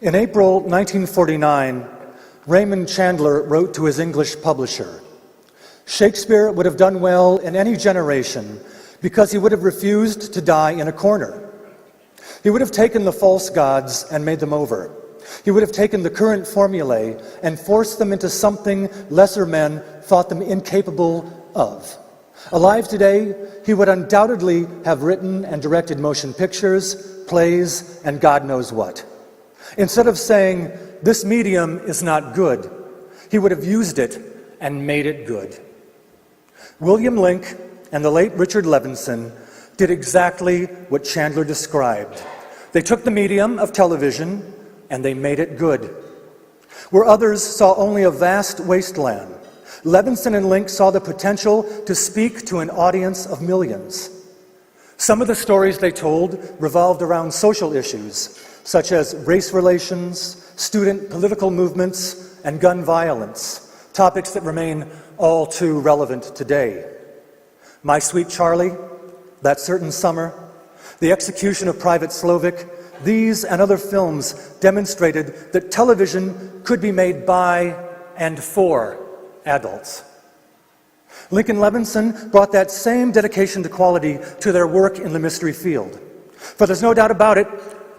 In April 1949, Raymond Chandler wrote to his English publisher, "Shakespeare would have done well in any generation because he would have refused to die in a corner. He would have taken the false gods and made them over. He would have taken the current formulae and forced them into something lesser men thought them incapable of. Alive today, he would undoubtedly have written and directed motion pictures, plays, and God knows what. Instead of saying, 'This medium is not good,' he would have used it and made it good." William Link and the late Richard Levinson did exactly what Chandler described. They took the medium of television and they made it good. Where others saw only a vast wasteland, Levinson and Link saw the potential to speak to an audience of millions. Some of the stories they told revolved around social issues, such as race relations, student political movements, and gun violence, topics that remain all too relevant today. My Sweet Charlie, That Certain Summer, The Execution of Private Slovik, these and other films demonstrated that television could be made by and for adults. Link and Levinson brought that same dedication to quality to their work in the mystery field. For there's no doubt about it,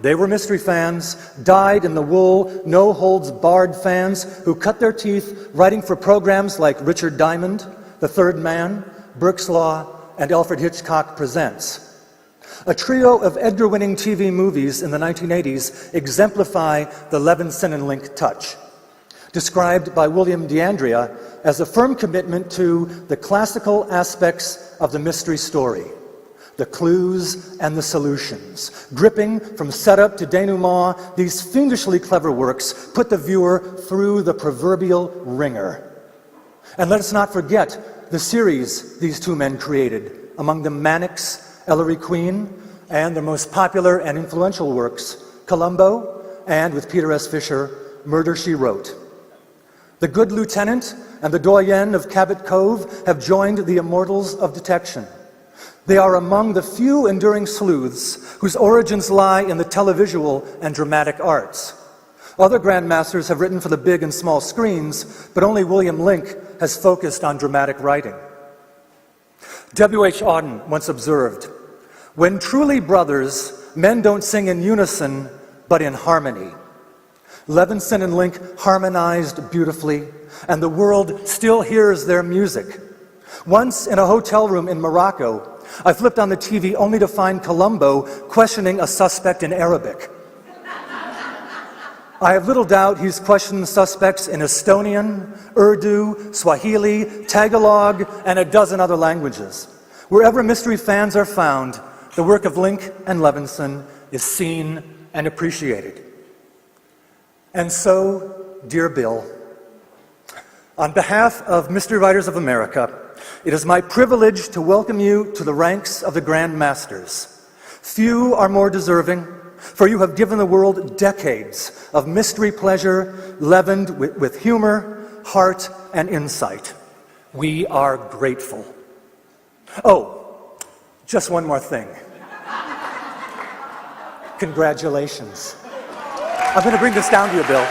they were mystery fans, dyed-in-the-wool, no-holds-barred fans who cut their teeth writing for programs like Richard Diamond, The Third Man, Burke's Law, and Alfred Hitchcock Presents. A trio of Edgar-winning TV movies in the 1980s exemplify the Levinson and Link touch, described by William DeAndrea as a firm commitment to the classical aspects of the mystery story, the clues and the solutions. Gripping from setup to denouement, these fiendishly clever works put the viewer through the proverbial ringer. And let us not forget the series these two men created, among them Mannix, Ellery Queen, and their most popular and influential works, Columbo, and with Peter S. Fisher, Murder, She Wrote. The Good Lieutenant and the Doyen of Cabot Cove have joined the immortals of detection. They are among the few enduring sleuths whose origins lie in the televisual and dramatic arts. Other grandmasters have written for the big and small screens, but only William Link has focused on dramatic writing. W.H. Auden once observed, "When truly brothers, men don't sing in unison, but in harmony." Levinson and Link harmonized beautifully, and the world still hears their music. Once in a hotel room in Morocco, I flipped on the TV only to find Columbo questioning a suspect in Arabic. I have little doubt he's questioned suspects in Estonian, Urdu, Swahili, Tagalog, and a dozen other languages. Wherever mystery fans are found, the work of Link and Levinson is seen and appreciated. And so, dear Bill, on behalf of Mystery Writers of America, it is my privilege to welcome you to the ranks of the Grand Masters. Few are more deserving, for you have given the world decades of mystery pleasure leavened with humor, heart, and insight. We are grateful. Oh, just one more thing. Congratulations. I'm going to bring this down to you, Bill.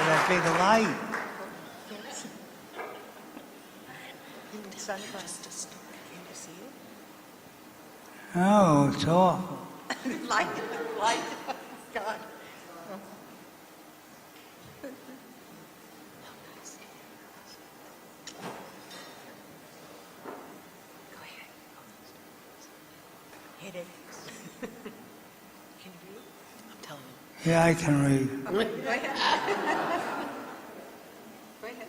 That big light. Oh, it's awful. Light, God. Hit it. Can you read? I'm telling you. Yeah, I can read. Go ahead. Go ahead.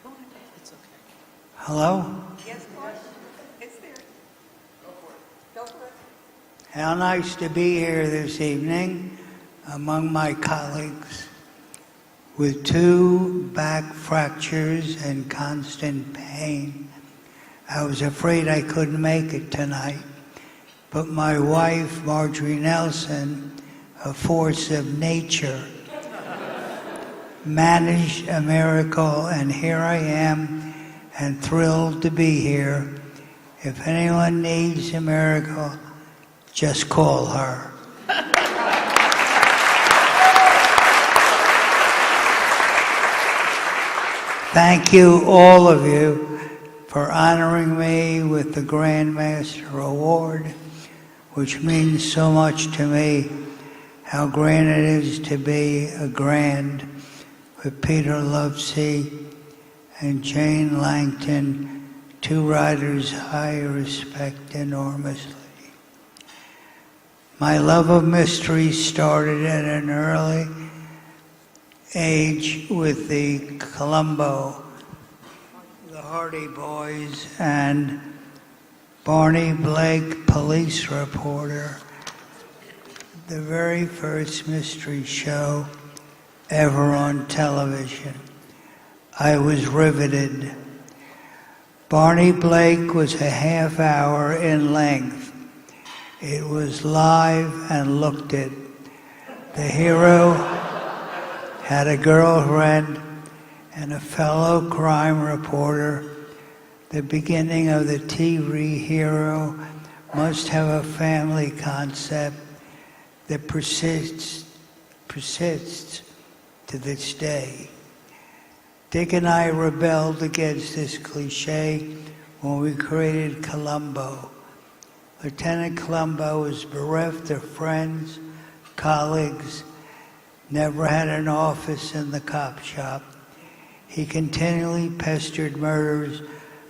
Go on. It's okay. Hello? Yes, of course. It's there. Go for it. Go for it. How nice to be here this evening among my colleagues with 2 back fractures and constant pain. I was afraid I couldn't make it tonight, but my wife, Marjorie Nelson, a force of nature, managed a miracle, and here I am, and thrilled to be here. If anyone needs a miracle, just call her. Thank you, all of you, for honoring me with the Grand Master Award, which means so much to me. How grand it is to be a grand with Peter Lovesey and Jane Langton, two writers I respect enormously. My love of mystery started at an early age with the Columbo, the Hardy Boys, and Barney Blake, police reporter, the very first mystery show ever on television. I was riveted. Barney Blake was a half hour in length. It was live and looked at. The hero had a girlfriend and a fellow crime reporter. The beginning of the TV hero must have a family concept that persists to this day. Dick and I rebelled against this cliche when we created Columbo. Lieutenant Columbo was bereft of friends, colleagues, never had an office in the cop shop. He continually pestered murderers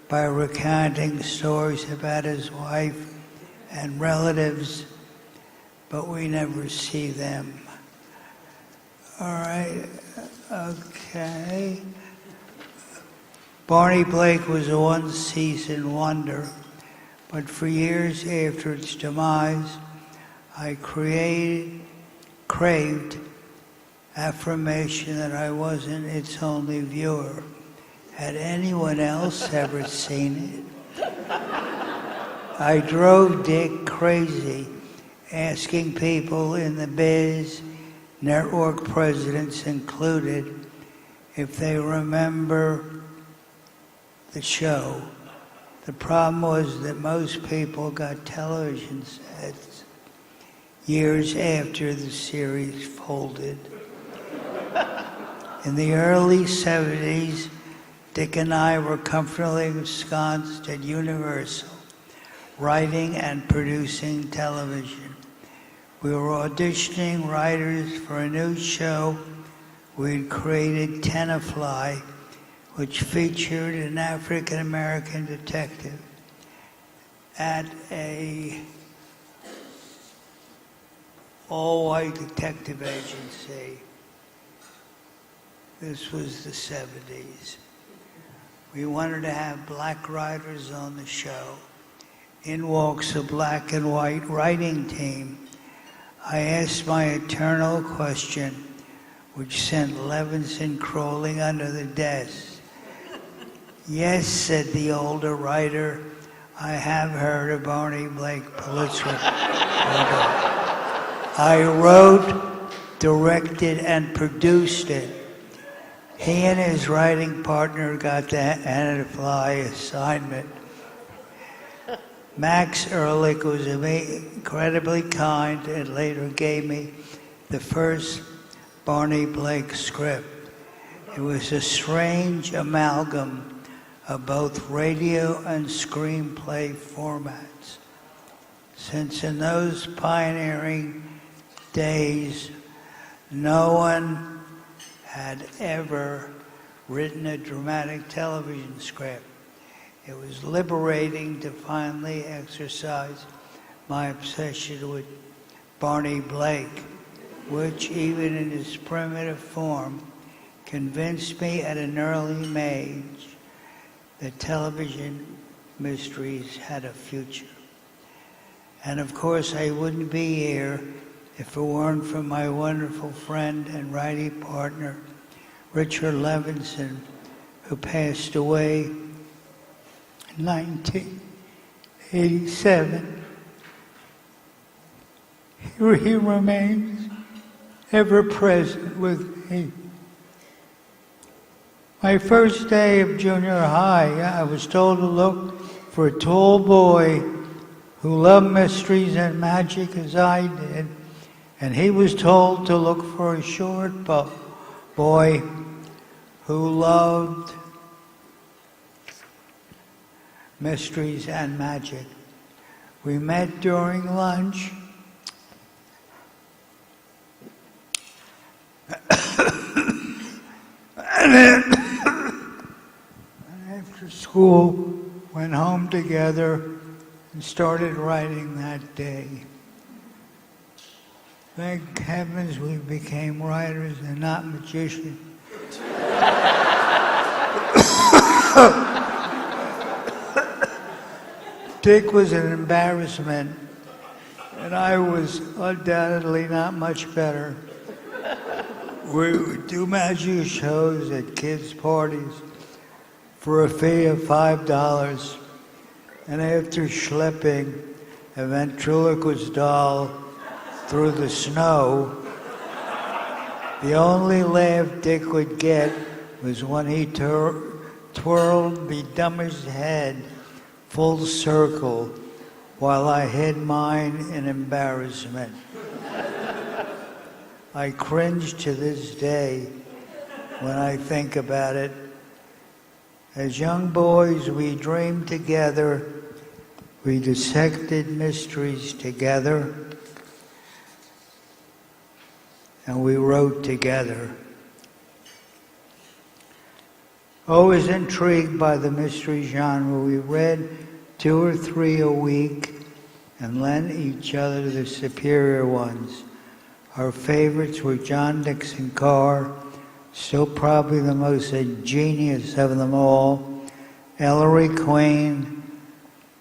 by recounting stories about his wife and relatives, but we never see them. All right, okay. Barney Blake was a one-season wonder, but for years after its demise, I craved affirmation that I wasn't its only viewer. Had anyone else ever seen it? I drove Dick crazy, asking people in the biz, network presidents included, if they remember the show. The problem was that most people got television sets years after the series folded. In the early 70s, Dick and I were comfortably ensconced at Universal, writing and producing television. We were auditioning writers for a new show. We'd created Tenafly, which featured an African-American detective at a all-white detective agency. This was the 70s. We wanted to have black writers on the show. In walks a black and white writing team. I asked my eternal question, which sent Levinson crawling under the desk. Yes, said the older writer, I have heard of Barney Blake Pulitzer. I wrote, directed, and produced it. He and his writing partner got the Tenafly assignment. Max Ehrlich was incredibly kind and later gave me the first Barney Blake script. It was a strange amalgam of both radio and screenplay formats. Since in those pioneering days, no one had ever written a dramatic television script. It was liberating to finally exercise my obsession with Barney Blake, which even in its primitive form convinced me at an early age that television mysteries had a future. And of course I wouldn't be here if it weren't for my wonderful friend and writing partner, Richard Levinson, who passed away in 1987. He remains ever present with me. My first day of junior high, I was told to look for a tall boy who loved mysteries and magic as I did, and he was told to look for a short boy who loved mysteries and magic. We met during lunch. And then after school, went home together and started writing that day. Thank heavens we became writers and not magicians. Dick was an embarrassment, and I was undoubtedly not much better. We would do magic shows at kids' parties for a fee of $5, and after schlepping a ventriloquist doll through the snow, the only laugh Dick would get was when he twirled the dummy's head full circle while I hid mine in embarrassment. I cringe to this day when I think about it. As young boys, we dreamed together, we dissected mysteries together, and we wrote together. Always intrigued by the mystery genre, we read 2 or 3 a week and lent each other the superior ones. Our favorites were John Dixon Carr, still probably the most ingenious of them all, Ellery Queen,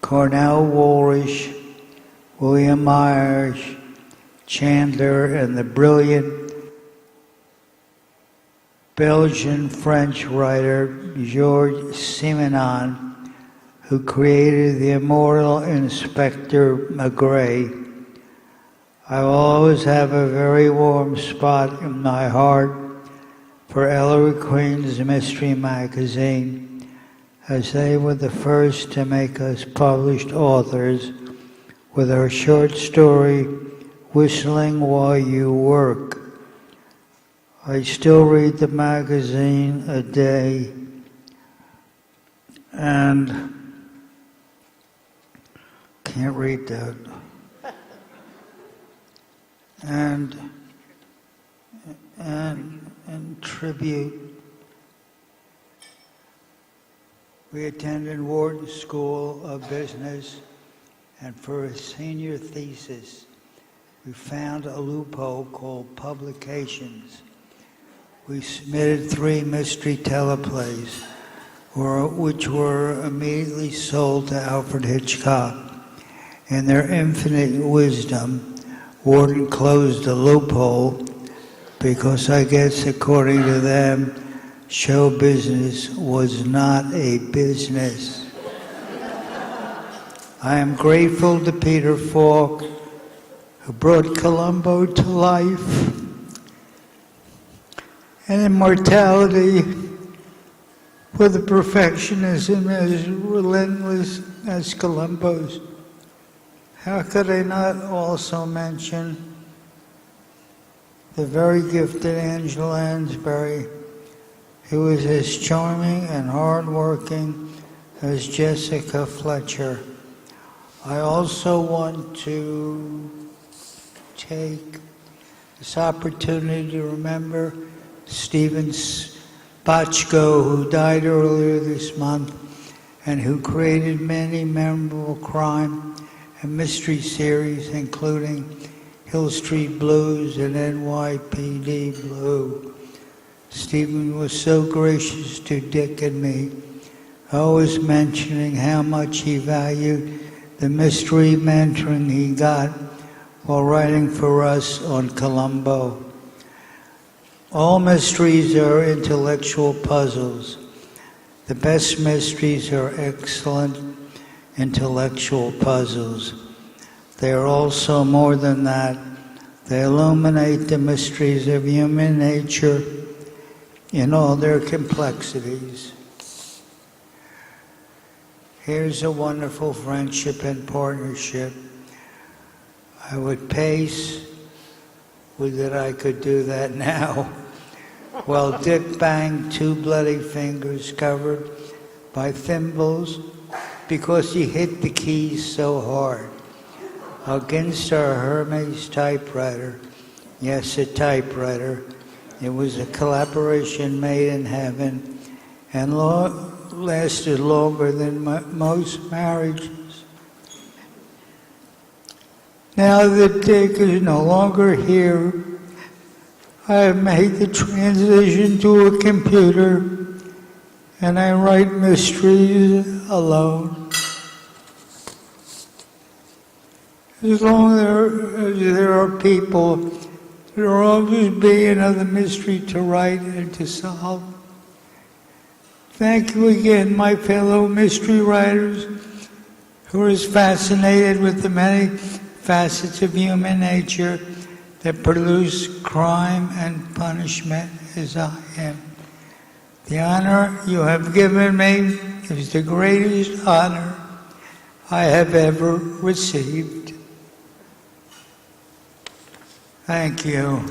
Cornell Woolrich, William Myers, Chandler, and the brilliant Belgian-French writer Georges Simenon, who created the immortal Inspector Maigret. I will always have a very warm spot in my heart for Ellery Queen's Mystery Magazine, as they were the first to make us published authors with our short story, Whistling While You Work. I still read the magazine a day, and can't read that. And tribute. We attended Wharton School of Business, and for a senior thesis, we found a loophole called publications. We submitted 3 mystery teleplays, which were immediately sold to Alfred Hitchcock. In their infinite wisdom, Wharton closed the loophole because I guess, according to them, show business was not a business. I am grateful to Peter Falk, who brought Columbo to life and immortality with a perfectionism as relentless as Columbo's. How could I not also mention the very gifted Angela Lansbury, who is as charming and hardworking as Jessica Fletcher. I also want to take this opportunity to remember Stephen Spachko, who died earlier this month and who created many memorable crime and mystery series, including Hill Street Blues and NYPD Blue. Stephen was so gracious to Dick and me, always mentioning how much he valued the mystery mentoring he got while writing for us on Columbo. All mysteries are intellectual puzzles. The best mysteries are excellent intellectual puzzles. They are also more than that. They illuminate the mysteries of human nature in all their complexities. Here's a wonderful friendship and partnership. I would pace, would that I could do that now, while Dick banged 2 bloody fingers covered by thimbles because he hit the keys so hard against our Hermes typewriter. Yes, a typewriter. It was a collaboration made in heaven and lasted longer than most marriages. Now that Dick is no longer here, I have made the transition to a computer and I write mysteries alone. As long as there are people, there will always be another mystery to write and to solve. Thank you again, my fellow mystery writers, who are as fascinated with the many facets of human nature that produce crime and punishment as I am. The honor you have given me is the greatest honor I have ever received. Thank you.